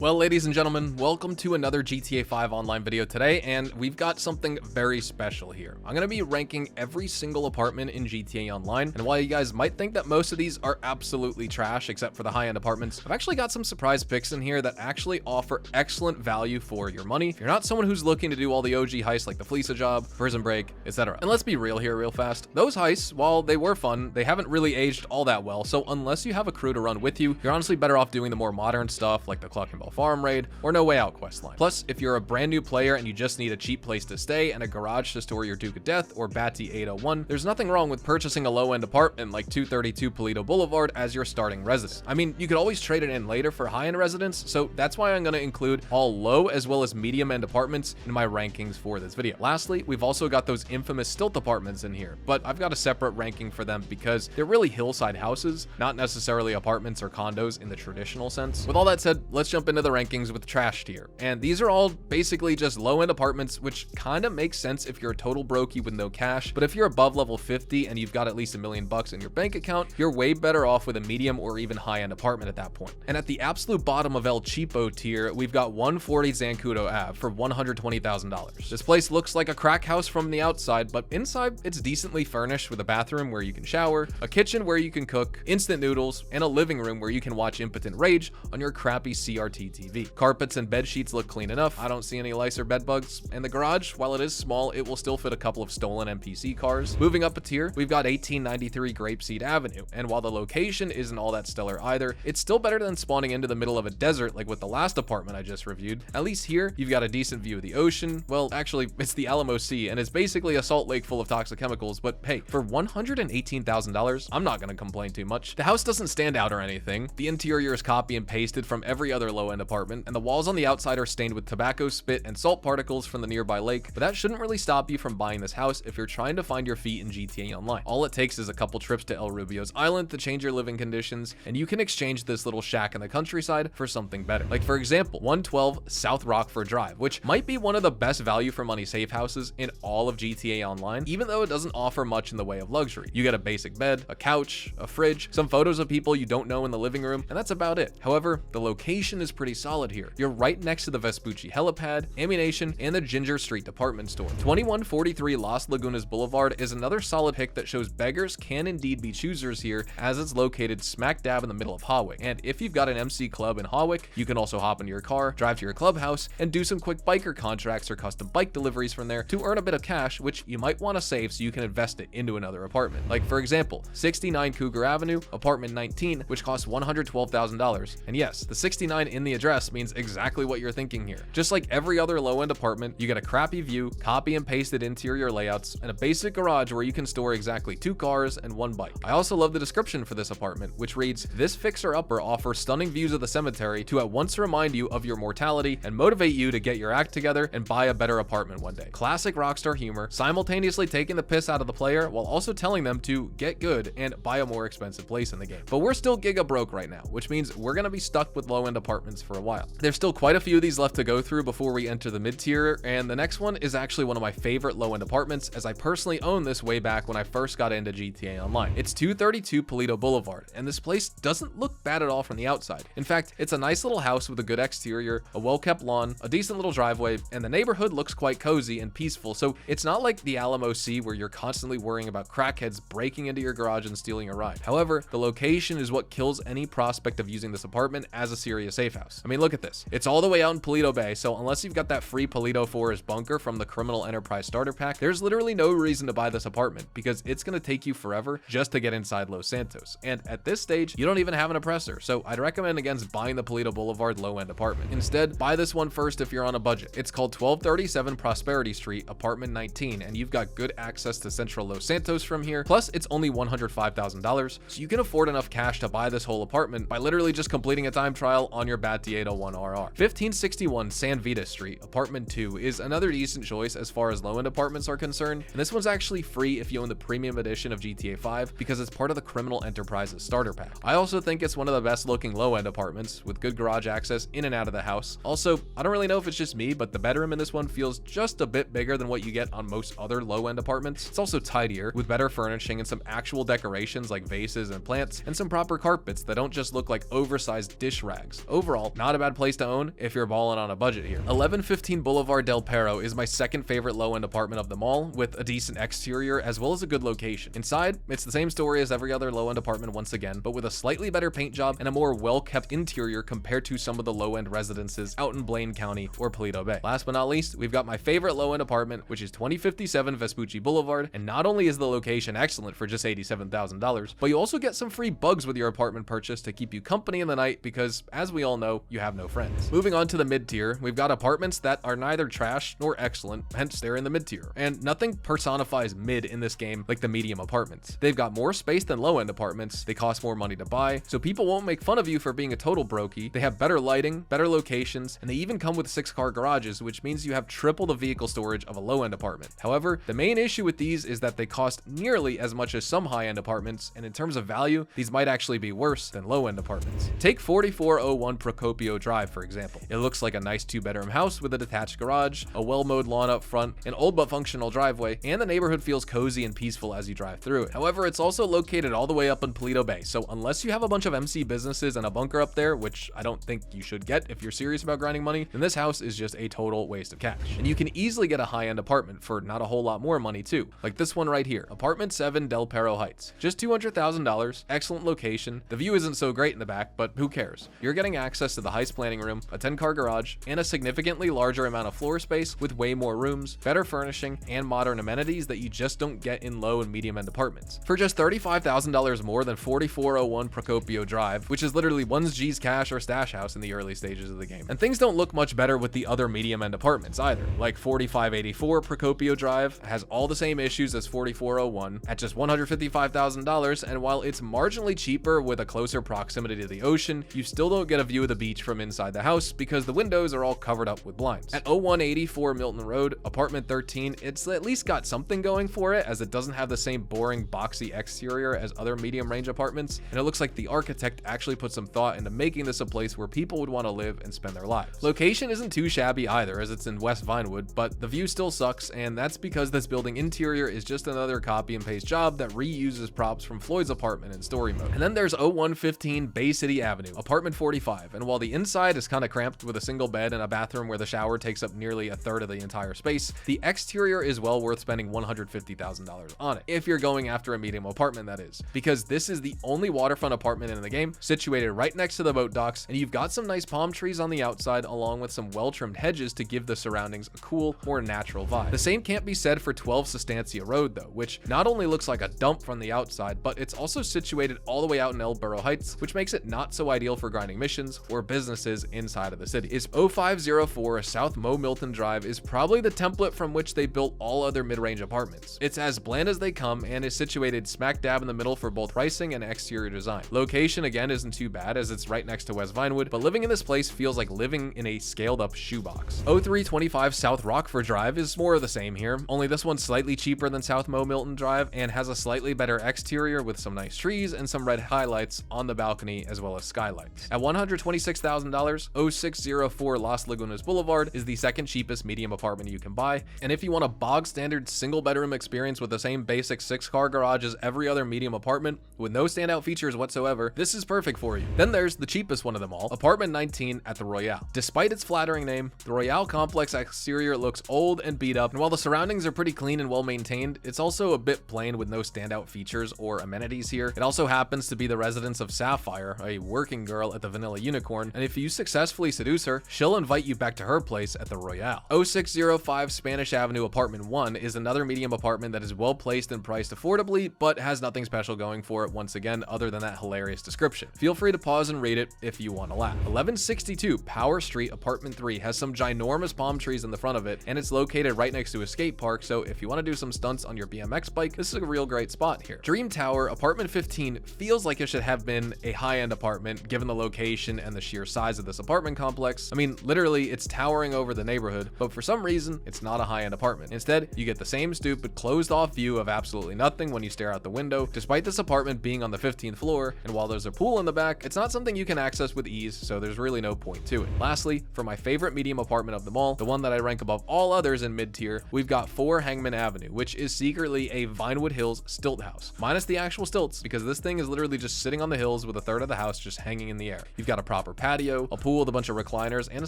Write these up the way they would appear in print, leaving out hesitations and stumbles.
Well, ladies and gentlemen, welcome to another GTA 5 online video today, and we've got something very special here. I'm going to be ranking every single apartment in GTA Online, and while you guys might think that most of these are absolutely trash, except for the high-end apartments, I've actually got some surprise picks in here that actually offer excellent value for your money if you're not someone who's looking to do all the OG heists like the Fleece Job, Prison Break, etc. And let's be real here real fast. Those heists, while they were fun, they haven't really aged all that well, so unless you have a crew to run with you, you're honestly better off doing the more modern stuff like the Cluck and Bell Farm raid or No Way Out questline. Plus, if you're a brand new player and you just need a cheap place to stay and a garage to store your Duke of Death or Batty 801, there's nothing wrong with purchasing a low-end apartment like 232 Polito Boulevard as your starting residence. I mean, you could always trade it in later for high-end residence, so that's why I'm going to include all low as well as medium-end apartments in my rankings for this video. Lastly, we've also got those infamous Stilt apartments in here, but I've got a separate ranking for them because they're really hillside houses, not necessarily apartments or condos in the traditional sense. With all that said, let's jump into the rankings with trash tier. And these are all basically just low-end apartments, which kind of makes sense if you're a total brokey with no cash, but if you're above level 50 and you've got at least $1 million in your bank account, you're way better off with a medium or even high-end apartment at that point. And at the absolute bottom of El Cheapo tier, we've got 140 Zancudo Ave for $120,000. This place looks like a crack house from the outside, but inside it's decently furnished with a bathroom where you can shower, a kitchen where you can cook, instant noodles, and a living room where you can watch Impotent Rage on your crappy CRT TV. Carpets and bed sheets look clean enough. I don't see any lice or bed bugs. And the garage, while it is small, it will still fit a couple of stolen NPC cars. Moving up a tier, we've got 1893 Grapeseed Avenue. And while the location isn't all that stellar either, it's still better than spawning into the middle of a desert like with the last apartment I just reviewed. At least here, you've got a decent view of the ocean. Well, actually, it's the Alamo Sea, and it's basically a salt lake full of toxic chemicals. But hey, for $118,000, I'm not gonna complain too much. The house doesn't stand out or anything. The interior is copy and pasted from every other low-end apartment, and the walls on the outside are stained with tobacco, spit, and salt particles from the nearby lake, but that shouldn't really stop you from buying this house if you're trying to find your feet in GTA Online. All it takes is a couple trips to El Rubio's Island to change your living conditions, and you can exchange this little shack in the countryside for something better. Like, for example, 112 South Rockford Drive, which might be one of the best value for money safe houses in all of GTA Online, even though it doesn't offer much in the way of luxury. You get a basic bed, a couch, a fridge, some photos of people you don't know in the living room, and that's about it. However, the location is pretty solid here. You're right next to the Vespucci helipad, ammunition, and the Ginger Street department store. 2143 Las Lagunas Boulevard is another solid pick that shows beggars can indeed be choosers here, as it's located smack dab in the middle of Hawick. And if you've got an MC club in Hawick, you can also hop into your car, drive to your clubhouse, and do some quick biker contracts or custom bike deliveries from there to earn a bit of cash, which you might want to save so you can invest it into another apartment. Like, for example, 69 Cougar Avenue, apartment 19, which costs $112,000. And yes, the 69 in the address means exactly what you're thinking here. Just like every other low-end apartment, you get a crappy view, copy and pasted interior layouts, and a basic garage where you can store exactly 2 cars and 1 bike. I also love the description for this apartment, which reads, "This fixer-upper offers stunning views of the cemetery to at once remind you of your mortality and motivate you to get your act together and buy a better apartment one day." Classic rockstar humor, simultaneously taking the piss out of the player while also telling them to get good and buy a more expensive place in the game. But we're still giga broke right now, which means we're gonna be stuck with low-end apartments for a while. There's still quite a few of these left to go through before we enter the mid-tier, and the next one is actually one of my favorite low-end apartments, as I personally owned this way back when I first got into GTA Online. It's 232 Polito Boulevard, and this place doesn't look bad at all from the outside. In fact, it's a nice little house with a good exterior, a well-kept lawn, a decent little driveway, and the neighborhood looks quite cozy and peaceful, so it's not like the Alamo Sea where you're constantly worrying about crackheads breaking into your garage and stealing a ride. However, the location is what kills any prospect of using this apartment as a serious safe house. I mean, look at this. It's all the way out in Polito Bay, so unless you've got that free Polito Forest bunker from the Criminal Enterprise starter pack, there's literally no reason to buy this apartment because it's going to take you forever just to get inside Los Santos. And at this stage, you don't even have an oppressor, so I'd recommend against buying the Polito Boulevard low-end apartment. Instead, buy this one first if you're on a budget. It's called 1237 Prosperity Street, apartment 19, and you've got good access to central Los Santos from here. Plus, it's only $105,000, so you can afford enough cash to buy this whole apartment by literally just completing a time trial on your Batty 801 RR. 1561 San Vita Street, apartment 2 is another decent choice as far as low-end apartments are concerned, and this one's actually free if you own the premium edition of GTA 5 because it's part of the Criminal Enterprise's starter pack. I also think it's one of the best looking low-end apartments with good garage access in and out of the house. Also, I don't really know if it's just me, but the bedroom in this one feels just a bit bigger than what you get on most other low-end apartments. It's also tidier with better furnishing and some actual decorations like vases and plants and some proper carpets that don't just look like oversized dish rags. Overall, all, not a bad place to own if you're balling on a budget here. 1115 Boulevard del Perro is my second favorite low-end apartment of them all, with a decent exterior as well as a good location. Inside, it's the same story as every other low-end apartment once again, but with a slightly better paint job and a more well-kept interior compared to some of the low-end residences out in Blaine County or Paleto Bay. Last but not least, we've got my favorite low-end apartment, which is 2057 Vespucci Boulevard, and not only is the location excellent for just $87,000, but you also get some free bugs with your apartment purchase to keep you company in the night because, as we all know, you have no friends. Moving on to the mid-tier, we've got apartments that are neither trash nor excellent, hence they're in the mid-tier, and nothing personifies mid in this game like the medium apartments. They've got more space than low-end apartments, they cost more money to buy, so people won't make fun of you for being a total brokey. They have better lighting, better locations, and they even come with 6-car garages, which means you have triple the vehicle storage of a low-end apartment. However, the main issue with these is that they cost nearly as much as some high-end apartments, and in terms of value, these might actually be worse than low-end apartments. Take 4401 Procopio Drive, for example. It looks like a nice 2-bedroom house with a detached garage, a well-mowed lawn up front, an old but functional driveway, and the neighborhood feels cozy and peaceful as you drive through it. However, it's also located all the way up in Paleto Bay, so unless you have a bunch of MC businesses and a bunker up there, which I don't think you should get if you're serious about grinding money, then this house is just a total waste of cash. And you can easily get a high-end apartment for not a whole lot more money too, like this one right here, apartment 7 Del Perro Heights. Just $200,000, excellent location. The view isn't so great in the back, but who cares? You're getting access to the Heights planning room, a 10-car garage, and a significantly larger amount of floor space with way more rooms, better furnishing, and modern amenities that you just don't get in low and medium end apartments. For just $35,000 more than 4401 Procopio Drive, which is literally 1G's cash or stash house in the early stages of the game. And things don't look much better with the other medium end apartments either. Like 4584 Procopio Drive has all the same issues as 4401 at just $155,000, and while it's marginally cheaper with a closer proximity to the ocean, you still don't get a view of the beach from inside the house because the windows are all covered up with blinds. At 0184 Milton Road, apartment 13, it's at least got something going for it, as it doesn't have the same boring boxy exterior as other medium range apartments, and it looks like the architect actually put some thought into making this a place where people would want to live and spend their lives. Location isn't too shabby either, as it's in West Vinewood, but the view still sucks, and that's because this building interior is just another copy and paste job that reuses props from Floyd's apartment in story mode. And then there's 0115 Bay City Avenue, apartment 45, and while the inside is kind of cramped with a single bed and a bathroom where the shower takes up nearly a third of the entire space, the exterior is well worth spending $150,000 on it, if you're going after a medium apartment, that is, because this is the only waterfront apartment in the game, situated right next to the boat docks, and you've got some nice palm trees on the outside along with some well-trimmed hedges to give the surroundings a cool, more natural vibe. The same can't be said for 12 Sustancia Road though, which not only looks like a dump from the outside, but it's also situated all the way out in El Perro Heights, which makes it not so ideal for grinding missions or businesses inside of the city. 0504 South Mo Milton Drive is probably the template from which they built all other mid-range apartments. It's as bland as they come and is situated smack dab in the middle for both pricing and exterior design. Location again isn't too bad as it's right next to West Vinewood, but living in this place feels like living in a scaled up shoebox. 0325 South Rockford Drive is more of the same here, only this one's slightly cheaper than South Mo Milton Drive and has a slightly better exterior with some nice trees and some red highlights on the balcony as well as skylights. At $126,000, 0604 Las Lagunas Boulevard is the second cheapest medium apartment you can buy, and if you want a bog standard single bedroom experience with the same basic 6-car garage as every other medium apartment with no standout features whatsoever, this is perfect for you. Then there's the cheapest one of them all, apartment 19 at the Royale. Despite its flattering name, the Royale complex exterior looks old and beat up, and while the surroundings are pretty clean and well maintained, it's also a bit plain with no standout features or amenities here. It also happens to be the residence of Sapphire, a working girl at the Vanilla Unicorn, and if you successfully seduce her, she'll invite you back to her place at the Royale. 0605 Spanish Avenue apartment 1 is another medium apartment that is well placed and priced affordably, but has nothing special going for it once again other than that hilarious description. Feel free to pause and read it if you want to laugh. 1162 Power Street apartment 3 has some ginormous palm trees in the front of it, and it's located right next to a skate park, so if you want to do some stunts on your BMX bike, this is a real great spot here. Dream Tower apartment 15 feels like it should have been a high-end apartment given the location and the sheer size of this apartment complex. I mean, literally it's towering over the neighborhood, but for some reason it's not a high-end apartment. Instead, you get the same stupid closed off view of absolutely nothing when you stare out the window, despite this apartment being on the 15th floor, and while there's a pool in the back, it's not something you can access with ease, so there's really no point to it. Lastly, for my favorite medium apartment of them all, the one that I rank above all others in mid-tier, we've got 4 Hangman Avenue, which is secretly a Vinewood Hills stilt house, minus the actual stilts, because this thing is literally just sitting on the hills with a third of the house just hanging in the air. You've got a proper patio, a pool with a bunch of recliners and a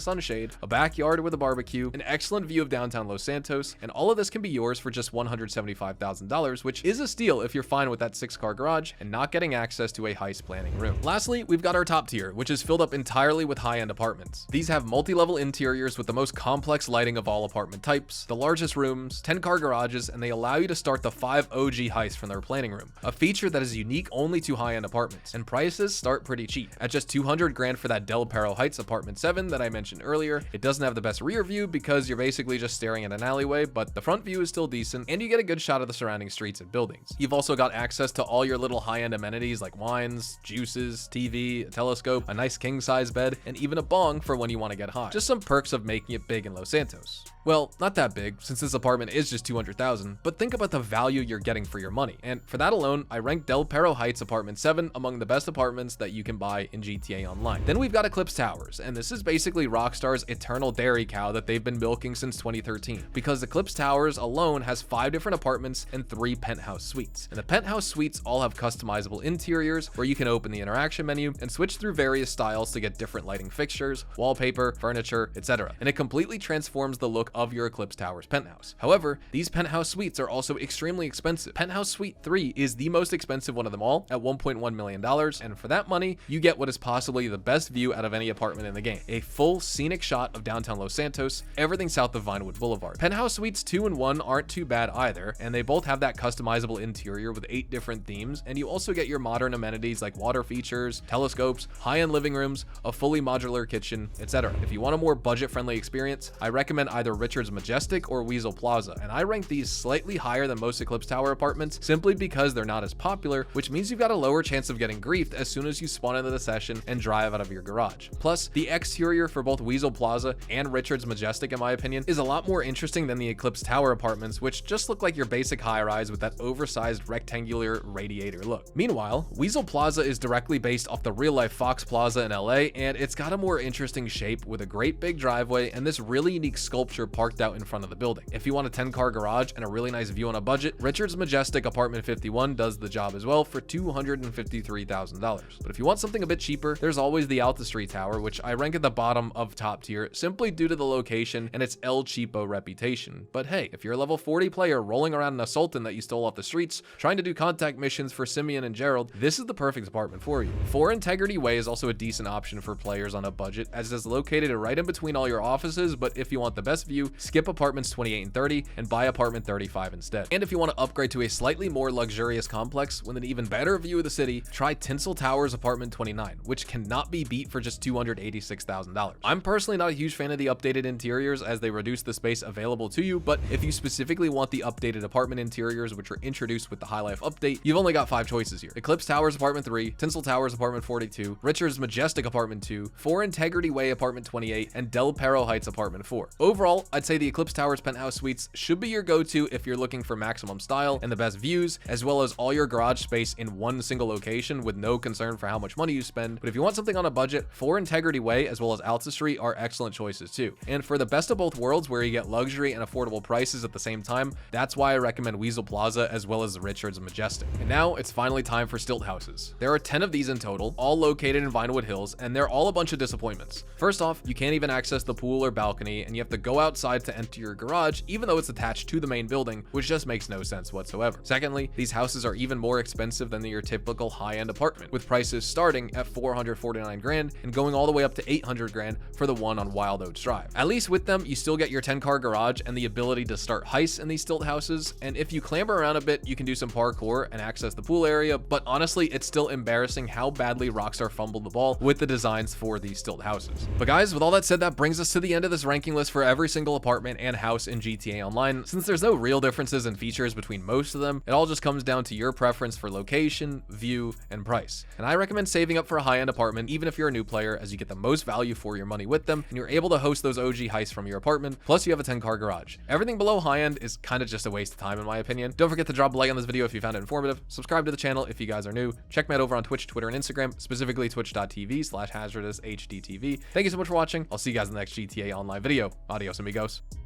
sunshade, a backyard with a barbecue, an excellent view of downtown Los Santos, and all of this can be yours for just $175,000, which is a steal if you're fine with that 6-car garage and not getting access to a heist planning room. Lastly, we've got our top tier, which is filled up entirely with high-end apartments. These have multi-level interiors with the most complex lighting of all apartment types, the largest rooms, 10-car garages, and they allow you to start the 5 OG heists from their planning room, a feature that is unique only to high-end apartments, and prices start pretty cheap. At just 200 grand for that Perro Heights apartment 7 that I mentioned earlier, it doesn't have the best rear view because you're basically just staring at an alleyway, but the front view is still decent, and you get a good shot of the surrounding streets and buildings. You've also got access to all your little high-end amenities like wines, juices, TV, a telescope, a nice king-size bed, and even a bong for when you want to get high. Just some perks of making it big in Los Santos. Well, not that big, since this apartment is just $200,000, but think about the value you're getting for your money. And for that alone, I ranked Perro Heights apartment 7 among the best apartments that you can buy in GTA Online. Then we've got Eclipse Towers, and this is basically Rockstar's eternal dairy cow that they've been milking since 2013, because Eclipse Towers alone has 5 different apartments and 3 penthouse suites. And the penthouse suites all have customizable interiors where you can open the interaction menu and switch through various styles to get different lighting fixtures, wallpaper, furniture, etc. And it completely transforms the look of your Eclipse Towers penthouse. However, these penthouse suites are also extremely expensive. Penthouse Suite 3 is the most expensive one of them all at $1.1 million, and for that money, you get what is possibly the best view out of any apartment in the game. A full scenic shot of downtown Los Santos, everything south of Vinewood Boulevard. Penthouse Suites 2 and 1 aren't too bad either, and they both have that customizable interior with 8 different themes, and you also get your modern amenities like water features, telescopes, high-end living rooms, a fully modular kitchen, etc. If you want a more budget-friendly experience, I recommend either Richard's Majestic or Weasel Plaza, and I rank these slightly higher than most Eclipse Tower apartments simply because they're not as popular, which means you've got a lower chance of getting griefed as soon as you spawn into the session and drive out of your garage. Plus, the exterior for both Weasel Plaza and Richard's Majestic, in my opinion, is a lot more interesting than the Eclipse Tower apartments, which just look like your basic high-rise with that oversized rectangular radiator look. Meanwhile, Weasel Plaza is directly based off the real-life Fox Plaza in LA, and it's got a more interesting shape with a great big driveway and this really unique sculpture parked out in front of the building. If you want a 10-car garage and a really nice view on a budget, Richard's Majestic Apartment 51 does the job as well for $253,000. But if you want something a bit cheaper, there's always the Alta Street Tower, which I rank at the bottom of top tier simply due to the location and its El Cheapo reputation. But hey, if you're a level 40 player rolling around in a Sultan that you stole off the streets, trying to do contact missions for Simeon and Gerald, this is the perfect apartment for you. 4 Integrity Way is also a decent option for players on a budget, as it is located right in between all your offices, but if you want the best view, skip apartments 28 and 30 and buy apartment 35 instead. And if you want to upgrade to a slightly more luxurious complex with an even better view of the city, try Tinsel Towers apartment 29, which cannot be beat for just $286,000. I'm personally not a huge fan of the updated interiors as they reduce the space available to you, but if you specifically want the updated apartment interiors which were introduced with the High Life update, you've only got 5 choices here. Eclipse Towers apartment 3, Tinsel Towers apartment 42, Richard's Majestic apartment 2, 4 Integrity Way apartment 28, and Perro Heights apartment 4. Overall, I'd say the Eclipse Towers penthouse suites should be your go-to if you're looking for maximum style and the best views, as well as all your garage space in one single location with no concern for how much money you spend. But if you want something on a budget, 4 Integrity Way as well as Alta Street are excellent choices too. And for the best of both worlds where you get luxury and affordable prices at the same time, that's why I recommend Weasel Plaza as well as Richard's Majestic. And now it's finally time for Stilt houses. There are 10 of these in total, all located in Vinewood Hills, and they're all a bunch of disappointments. First off, you can't even access the pool or balcony, and you have to go outside to enter your garage, even though it's attached to the main building, which just makes no sense whatsoever. Secondly, these houses are even more expensive than your typical high-end apartment, with prices starting at 449 grand and going all the way up to 800 grand for the one on Wild Oats Drive. At least with them, you still get your 10-car garage and the ability to start heists in these Stilt houses, and if you clamber around a bit, you can do some parkour and access the pool area, but honestly, it's still embarrassing how badly Rockstar fumbled the ball with the designs for these Stilt houses. But guys, with all that said, that brings us to the end of this ranking list for every single apartment and house in GTA Online. Since there's no real differences in features between most of them, it all just comes down to your preference for location, view, and price. And I recommend saving up for a high-end apartment, even if you're a new player, as you get the most value for your money with them, and you're able to host those OG heists from your apartment, plus you have a 10-car garage. Everything below high-end is kind of just a waste of time in my opinion. Don't forget to drop a like on this video if you found it informative, subscribe to the channel if you guys are new, check me out over on Twitch, Twitter, and Instagram, specifically twitch.tv/hazardoushdtv. Thank you so much for watching. I'll see you guys in the next GTA Online video. Adios, amigos.